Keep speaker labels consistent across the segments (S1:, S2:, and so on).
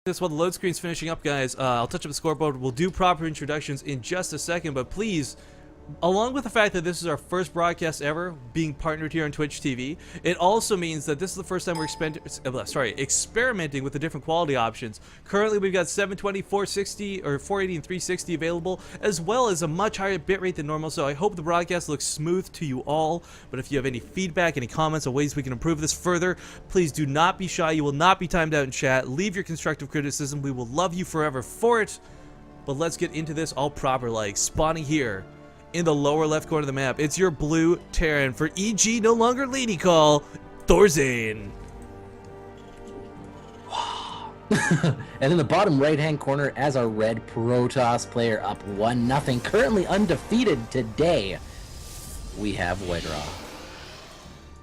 S1: this while the load screen's finishing up, guys. I'll touch up the scoreboard. We'll do proper introductions in just a second, but please, along with the fact that this is our first broadcast ever being partnered here on Twitch TV, it also means that this is the first time we're experimenting with the different quality options. Currently, we've got 720, 460, or 480 and 360 available, as well as a much higher bitrate than normal, so I hope the broadcast looks smooth to you all. But if you have any feedback, any comments on ways we can improve this further, please do not be shy. You will not be timed out in chat. Leave your constructive criticism. We will love you forever for it. But let's get into this all proper, like spawning here in the lower left corner of the map. It's your blue Terran for EG, no longer lady call, ThorZain.
S2: And in the bottom right-hand corner, as our red Protoss player, up 1-0, currently undefeated today, we have WhiteRaw.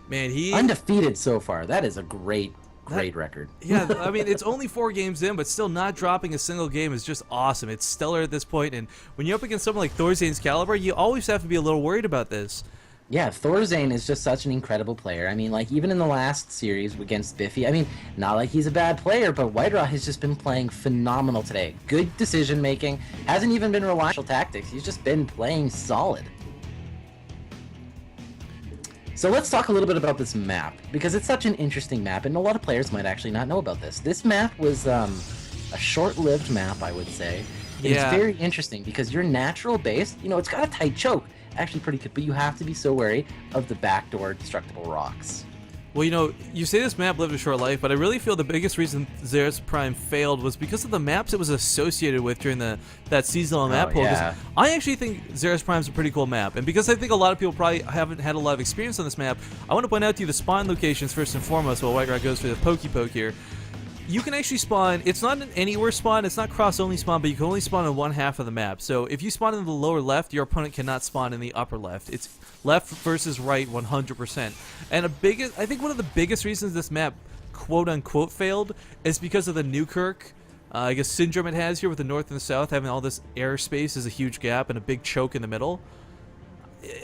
S1: Man, he
S2: undefeated so far. That is a great record.
S1: Yeah, I mean, it's only 4 games in, but still not dropping a single game is just awesome. It's stellar at this point, and when you're up against someone like ThorZain's caliber, you always have to be a little worried about this.
S2: Yeah, ThorZain is just such an incredible player. I mean, like, even in the last series against Biffy, I mean, not like he's a bad player, but WhiteRaw has just been playing phenomenal today. Good decision-making, hasn't even been relying on tactics. He's just been playing solid. So let's talk a little bit about this map, because it's such an interesting map, and a lot of players might actually not know about this. This map was a short-lived map, I would say. It's very interesting, because your natural base, you know, it's got a tight choke. Actually pretty good, but you have to be so wary of the backdoor destructible rocks.
S1: Well, you know, you say this map lived a short life, but I really feel the biggest reason Xeris Prime failed was because of the maps it was associated with during that seasonal map pool.
S2: Yeah.
S1: I actually think Xeris Prime's a pretty cool map, and because I think a lot of people probably haven't had a lot of experience on this map, I want to point out to you the spawn locations first and foremost while WhiteRaw goes for the pokey poke here. You can actually spawn, it's not an anywhere spawn, it's not cross-only spawn, but you can only spawn in one half of the map. So if you spawn in the lower left, your opponent cannot spawn in the upper left. It's left versus right 100%. And I think one of the biggest reasons this map quote-unquote failed is because of the Newkirk, I guess, syndrome it has here with the north and the south, having all this airspace is a huge gap and a big choke in the middle.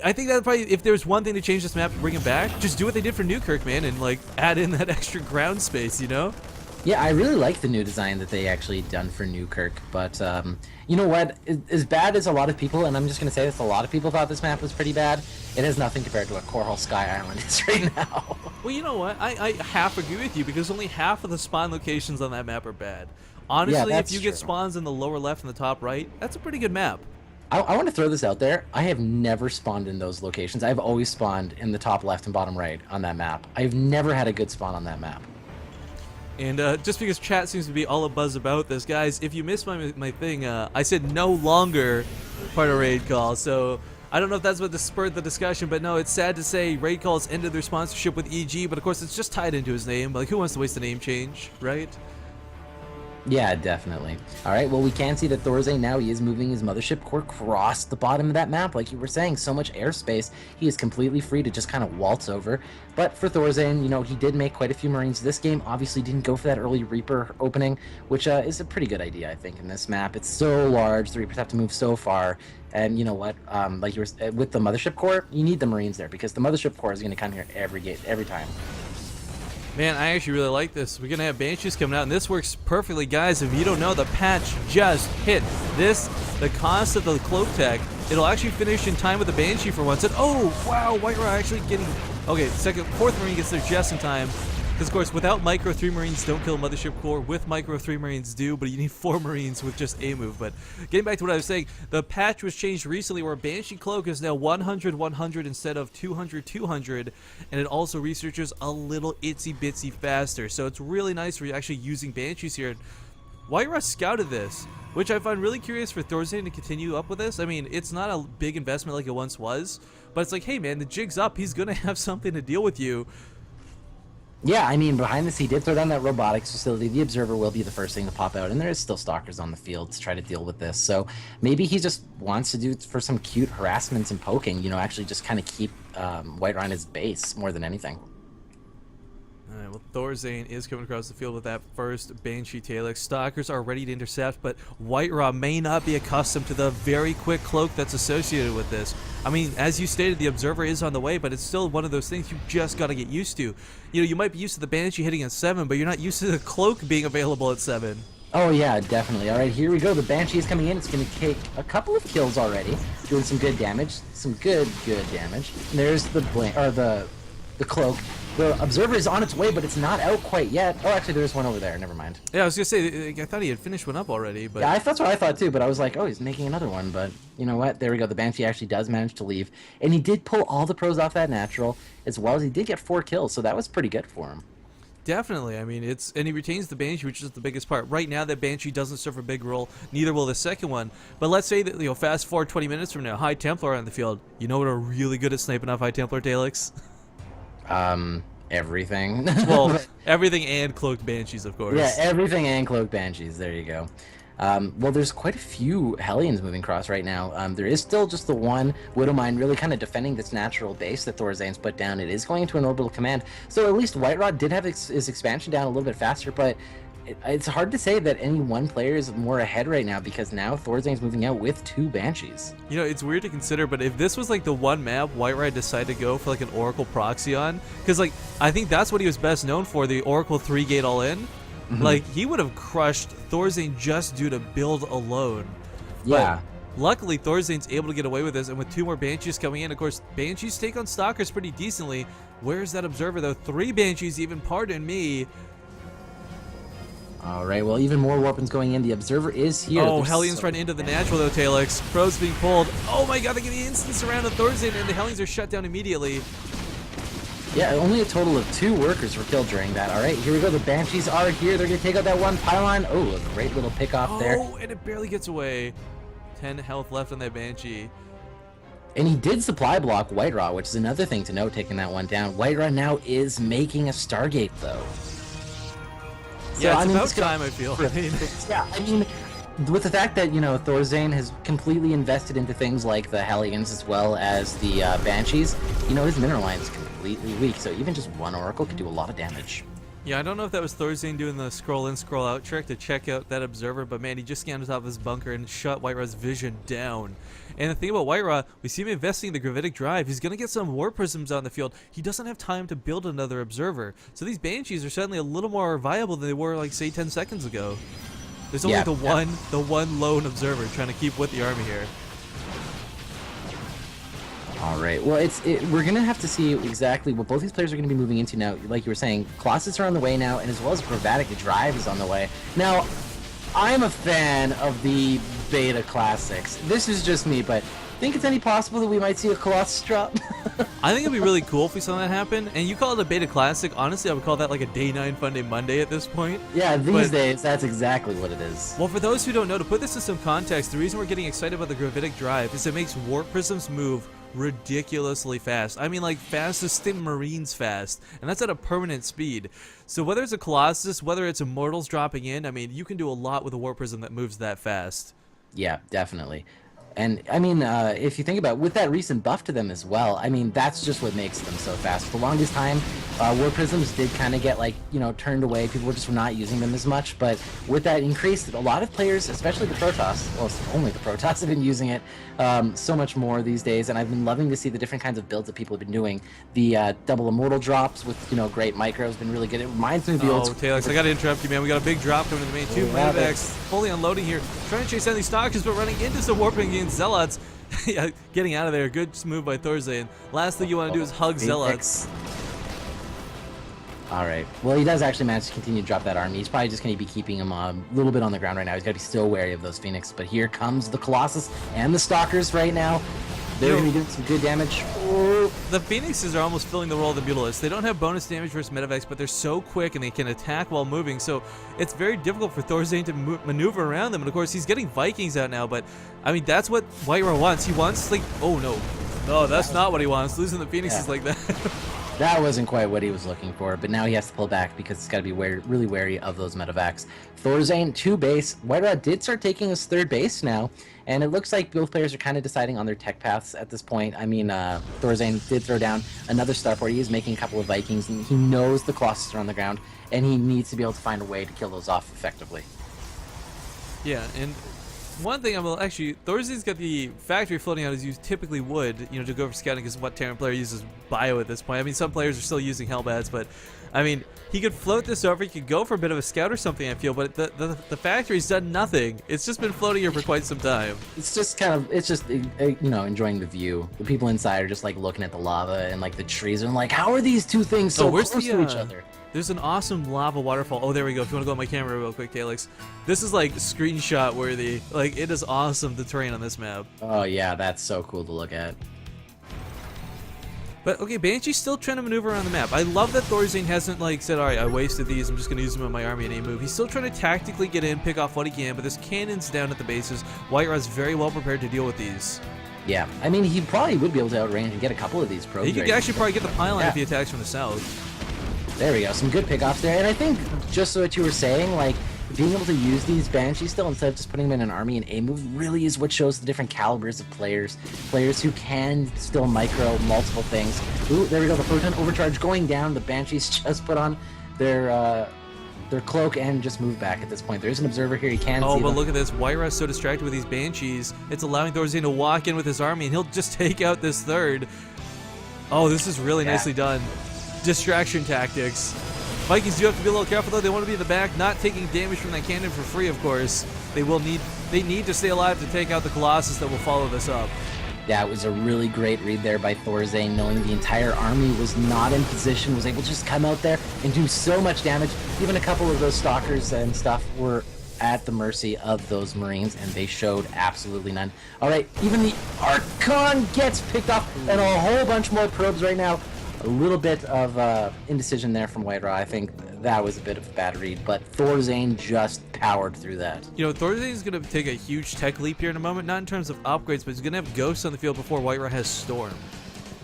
S1: I think that probably, if there's one thing to change this map to bring it back, just do what they did for Newkirk, man, and like add in that extra ground space, you know?
S2: Yeah, I really like the new design that they actually done for Newkirk, but you know what? As bad as a lot of people, and I'm just going to say this, a lot of people thought this map was pretty bad, it has nothing compared to what Coral Sky Island is right now.
S1: Well, you know what? I half agree with you, because only half of the spawn locations on that map are bad. Honestly,
S2: yeah,
S1: if you get spawns in the lower left and the top right, that's a pretty good map.
S2: I want to throw this out there. I have never spawned in those locations. I've always spawned in the top left and bottom right on that map. I've never had a good spawn on that map.
S1: And just because chat seems to be all abuzz about this, guys, if you missed my thing, I said no longer part of Raid Call, so I don't know if that's what spurred the discussion, but no, it's sad to say Raid Call's ended their sponsorship with EG, but of course it's just tied into his name. Like, who wants to waste a name change, right?
S2: Yeah, definitely. Alright, well, we can see that ThorZain now, he is moving his mothership core across the bottom of that map. Like you were saying, so much airspace, he is completely free to just kind of waltz over. But for ThorZain, you know, he did make quite a few Marines. This game obviously didn't go for that early Reaper opening, which is a pretty good idea, I think, in this map. It's so large, the Reapers have to move so far. And you know what, like you were, with the mothership core, you need the Marines there, because the mothership core is going to come here every time.
S1: Man, I actually really like this. We're going to have Banshees coming out, and this works perfectly, guys. If you don't know, the patch just hit. The cost of the cloak tech, it'll actually finish in time with the Banshee for once. And oh, wow, WhiteRaw actually getting... Okay, fourth Marine gets there just in time. Because, of course, without Micro, 3 Marines don't kill Mothership Core. With Micro, 3 Marines do, but you need 4 Marines with just a move. But getting back to what I was saying, the patch was changed recently where Banshee Cloak is now 100-100 instead of 200-200, and it also researches a little itsy-bitsy faster. So it's really nice for actually using Banshees here. WhiteRaw scouted this, which I find really curious for ThorZain to continue up with this. I mean, it's not a big investment like it once was, but it's like, hey man, the jig's up. He's going to have something to deal with you.
S2: Yeah, I mean, behind this, he did throw down that robotics facility. The Observer will be the first thing to pop out, and there is still stalkers on the field to try to deal with this. So maybe he just wants to do it for some cute harassments and poking, you know, actually just kind of keep WhiteRaw on his base more than anything.
S1: Alright, well, ThorZain is coming across the field with that first Banshee Talix. Stalkers are ready to intercept, but WhiteRaw may not be accustomed to the very quick cloak that's associated with this. I mean, as you stated, the Observer is on the way, but it's still one of those things you just got to get used to. You know, you might be used to the Banshee hitting at 7, but you're not used to the cloak being available at 7.
S2: Oh yeah, definitely. All right, here we go. The Banshee is coming in. It's going to take a couple of kills already, doing some good damage, some good damage. And there's the the cloak. The Observer is on its way, but it's not out quite yet. Oh, actually, there's one over there. Never mind.
S1: Yeah, I was gonna say, I thought he had finished one up already, but
S2: Yeah, that's what I thought too. But I was like, oh, he's making another one. But you know what? There we go. The Banshee actually does manage to leave, and he did pull all the pros off that natural, as well as he did get 4 kills. So that was pretty good for him.
S1: definitely. I mean, and he retains the Banshee, which is the biggest part. Right now, that Banshee doesn't serve a big role. Neither will the second one. But let's say that, fast forward 20 minutes from now, High Templar on the field. You know what are really good at sniping off High Templar, Talix?
S2: Everything.
S1: Well, everything and cloaked Banshees, of course.
S2: Yeah, everything and cloaked Banshees. There you go. Well, there's quite a few Hellions moving across right now. There is still just the one Widowmine really kind of defending this natural base that ThorZain's put down. It is going into an orbital command. So at least White Rod did have his expansion down a little bit faster, but it's hard to say that any one player is more ahead right now because now ThorZain's moving out with 2 Banshees.
S1: It's weird to consider, but if this was like the one map White Rod decided to go for like an Oracle proxy on, because like I think that's what he was best known for, the Oracle 3-gate all-in. Like, he would have crushed ThorZain just due to build alone.
S2: Yeah.
S1: But luckily, ThorZain's able to get away with this, and with 2 more Banshees coming in, of course, Banshees take on Stalkers pretty decently. Where's that Observer, though? 3 Banshees even, pardon me.
S2: All right, well, even more weapons going in. The Observer is here.
S1: Oh, Hellions run into the natural, though, Talix. Pros being pulled. Oh my god, they get the instant surround of ThorZain, and the Hellions are shut down immediately.
S2: Yeah, only a total of 2 workers were killed during that. All right, here we go. The Banshees are here. They're going to take out that one pylon. Oh, a great little pick off there.
S1: Oh, and it barely gets away. 10 health left on that Banshee.
S2: And he did supply block White Rod, which is another thing to note, taking that one down. White Rod now is making a Stargate, though.
S1: Yeah, it's about time, I feel.
S2: Yeah, I mean, with the fact that, ThorZain has completely invested into things like the Hellions as well as the Banshees, his mineral line is completely weak, so even just one Oracle could do a lot of damage.
S1: Yeah, I don't know if that was ThorZain doing the scroll in, scroll out trick to check out that Observer, but man, he just scanned atop his bunker and shut White Rod's vision down. And the thing about White Rod, we see him investing in the gravitic drive. He's going to get some war prisms on the field. He doesn't have time to build another Observer. So these Banshees are suddenly a little more viable than they were, like, say, 10 seconds ago. There's only the one lone Observer trying to keep with the army here.
S2: All right. Well, we're going to have to see exactly what both these players are going to be moving into now. Like you were saying, Colossus are on the way now, and as well as Chromatic Drive is on the way. Now, I'm a fan of the Beta Classics. This is just me, but think it's any possible that we might see a Colossus drop?
S1: I think it'd be really cool if we saw that happen. And you call it a Beta Classic. Honestly, I would call that like a Day 9 Fun Day Monday at this point.
S2: Yeah, these days, that's exactly what it is.
S1: Well, for those who don't know, to put this in some context, the reason we're getting excited about the Gravitic Drive is it makes Warp Prisms move ridiculously fast. I mean, like, fast as Stim Marines fast, and that's at a permanent speed. So whether it's a Colossus, whether it's Immortals dropping in, I mean, you can do a lot with a Warp Prism that moves that fast.
S2: Yeah, definitely. And, I mean, if you think about it, with that recent buff to them as well, I mean, that's just what makes them so fast. For the longest time, War Prisms did kind of get, like, turned away. People were just not using them as much. But with that increase, a lot of players, especially the Protoss, well, only the Protoss have been using it so much more these days. And I've been loving to see the different kinds of builds that people have been doing. The double Immortal drops with, great micro has been really good. It reminds me of the old... Oh,
S1: Talix, I got to interrupt you, man. We got a big drop coming to the main. 2 Medivacs fully unloading here. Trying to chase down these Stalkers, but running into some warping against Zealots. Yeah, getting out of there. Good move by ThorZain. Last thing you want to do is hug Zealots.
S2: All right. Well, he does actually manage to continue to drop that army. He's probably just going to be keeping him a little bit on the ground right now. He's got to be still wary of those Phoenix. But here comes the Colossus and the Stalkers right now. They're going to be doing some good damage.
S1: The Phoenixes are almost filling the role of the Mutalisks. They don't have bonus damage versus Medivacs, but they're so quick and they can attack while moving. So it's very difficult for ThorZain to maneuver around them. And of course, he's getting Vikings out now. But I mean, that's what White Rod wants. He wants, like, oh no, that's not what he wants. Losing the Phoenixes like that.
S2: That wasn't quite what he was looking for, but now he has to pull back because he's got to be really wary of those Medivacs. ThorZain, 2 base. White Rod did start taking his 3rd base now, and it looks like both players are kind of deciding on their tech paths at this point. I mean, ThorZain did throw down another Starport. He is making a couple of Vikings, and he knows the Colossus are on the ground, and he needs to be able to find a way to kill those off effectively.
S1: Yeah, and One thing actually, ThorZain's got the factory floating out as you typically would, you know, to go for scouting, because what Terran player uses bio at this point. I mean, some players are still using Hellbats, but I mean, he could float this over. He could go for a bit of a scout or something, I feel, but the factory's done nothing. It's just been floating here for quite some time.
S2: It's just kind of, it's just, you know, enjoying the view. The people inside are just like looking at the lava and like the trees and like, how are these two things so close to each other?
S1: There's an awesome lava waterfall. Oh, there we go. If you want to go on my camera real quick, Talix. This is like screenshot worthy. Like, it is awesome, the terrain on this map.
S2: Oh yeah, that's so cool to look at.
S1: But okay, Banshee's still trying to maneuver around the map. I love that ThorZain hasn't like said, all right, I wasted these, I'm just going to use them in my army in a move. He's still trying to tactically get in, pick off what he can, but there's cannons down at the bases. Whiteraw's very well prepared to deal with these.
S2: Yeah, I mean, he probably would be able to outrange and get a couple of these probes.
S1: He could actually probably get the pylon if he attacks from the south.
S2: There we go, some good pickoffs there. And I think, just so what you were saying, like, being able to use these Banshees still instead of just putting them in an army in A move really is what shows the different calibers of players. Players who can still micro multiple things. Ooh, there we go, the Photon Overcharge going down. The Banshees just put on their cloak and just move back at this point. There's an observer here, he can see
S1: but
S2: them.
S1: Look at this. Whiterow's so distracted with these Banshees, it's allowing ThorZain to walk in with his army, and he'll just take out this third. Oh, this is really nicely done. Distraction tactics. Vikings do have to be a little careful though. They want to be in the back, not taking damage from that cannon for free, of course. They need to stay alive to take out the Colossus that will follow this up.
S2: Yeah, it was a really great read there by ThorZain, knowing the entire army was not in position, was able to just come out there and do so much damage. Even a couple of those stalkers and stuff were at the mercy of those Marines, and they showed absolutely none. All right, even the Archon gets picked off, and a whole bunch more probes right now. A little bit of indecision there from Whiteraw. I think that was a bit of a bad read, but ThorZain just powered through that.
S1: You know, ThorZain's going to take a huge tech leap here in a moment, not in terms of upgrades, but he's going to have Ghosts on the field before Whiteraw has Storm.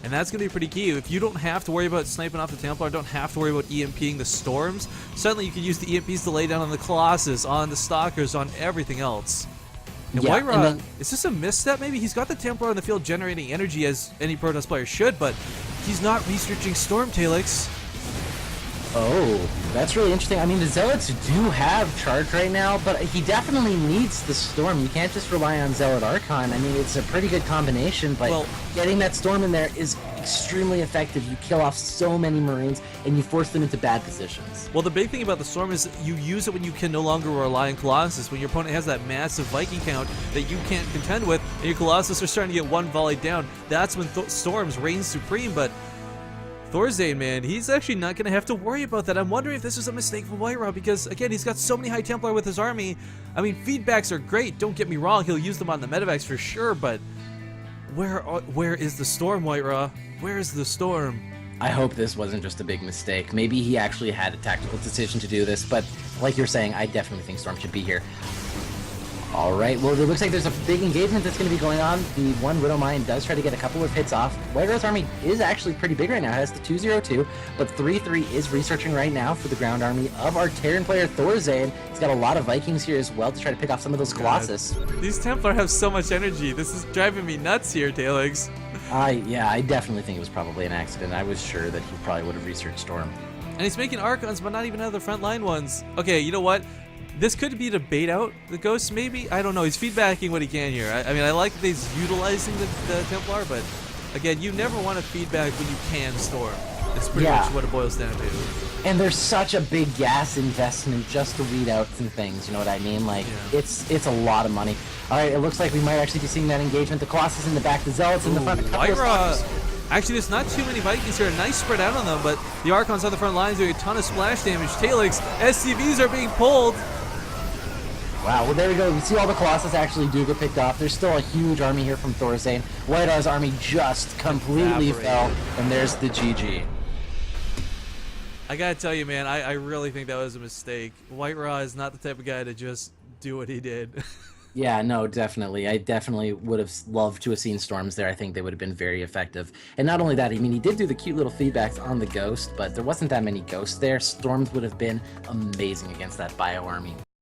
S1: And that's going to be pretty key. If you don't have to worry about sniping off the Templar, don't have to worry about EMPing the Storms, suddenly you can use the EMPs to lay down on the Colossus, on the Stalkers, on everything else. And Whiteraw, is this a misstep maybe? He's got the Templar on the field generating energy as any Protoss player should, but he's not researching Storm, Talix.
S2: Oh, that's really interesting. I mean, the Zealots do have charge right now, but he definitely needs the Storm. You can't just rely on Zealot Archon. I mean, it's a pretty good combination, but getting that Storm in there is extremely effective. You kill off so many Marines, and you force them into bad positions.
S1: Well, the big thing about the Storm is you use it when you can no longer rely on Colossus. When your opponent has that massive Viking count that you can't contend with, and your Colossus are starting to get one volley down, that's when Storms reign supreme, but ThorZain, man, he's actually not going to have to worry about that. I'm wondering if this is a mistake from Whiteraw because, again, he's got so many High Templar with his army. I mean, feedbacks are great. Don't get me wrong. He'll use them on the medevacs for sure, but where is the Storm, Whiteraw? Where is the Storm?
S2: I hope this wasn't just a big mistake. Maybe he actually had a tactical decision to do this, but like you're saying, I definitely think Storm should be here. All right, well, it looks like there's a big engagement that's going to be going on. The one Widow Mine does try to get a couple of hits off. Whiteraw's army is actually pretty big right now. It has the 202, but 3-3 is researching right now for the ground army of our Terran player ThorZain. He's got a lot of Vikings here as well to try to pick off some of those Colossus.
S1: These Templar have so much energy. This is driving me nuts here, Talix.
S2: Yeah, I definitely think it was probably an accident. I was sure that he probably would have researched Storm.
S1: And he's making Archons, but not even out of the front line ones. Okay, you know what? This could be to bait out the Ghosts, maybe? I don't know. He's feedbacking what he can here. I mean, I like that he's utilizing the Templar, but again, you never want to feedback when you can Storm. It's pretty much what it boils down to.
S2: And there's such a big gas investment just to weed out some things, you know what I mean? Like, it's a lot of money. All right, it looks like we might actually be seeing that engagement. The Colossus in the back, the Zealots in the front.
S1: Actually, there's not too many Vikings here. A nice spread out on them, but the Archons on the front lines doing a ton of splash damage. Talix, SCVs are being pulled.
S2: Wow, well there we go. You see all the Colossus actually do get picked off. There's still a huge army here from ThorZain. Whiteraw's army just completely fell, and there's the GG.
S1: I gotta tell you, man, I really think that was a mistake. Whiteraw is not the type of guy to just do what he did.
S2: Yeah, no, definitely. I definitely would have loved to have seen Storms there. I think they would have been very effective. And not only that, I mean, he did do the cute little feedbacks on the Ghost, but there wasn't that many Ghosts there. Storms would have been amazing against that Bio army.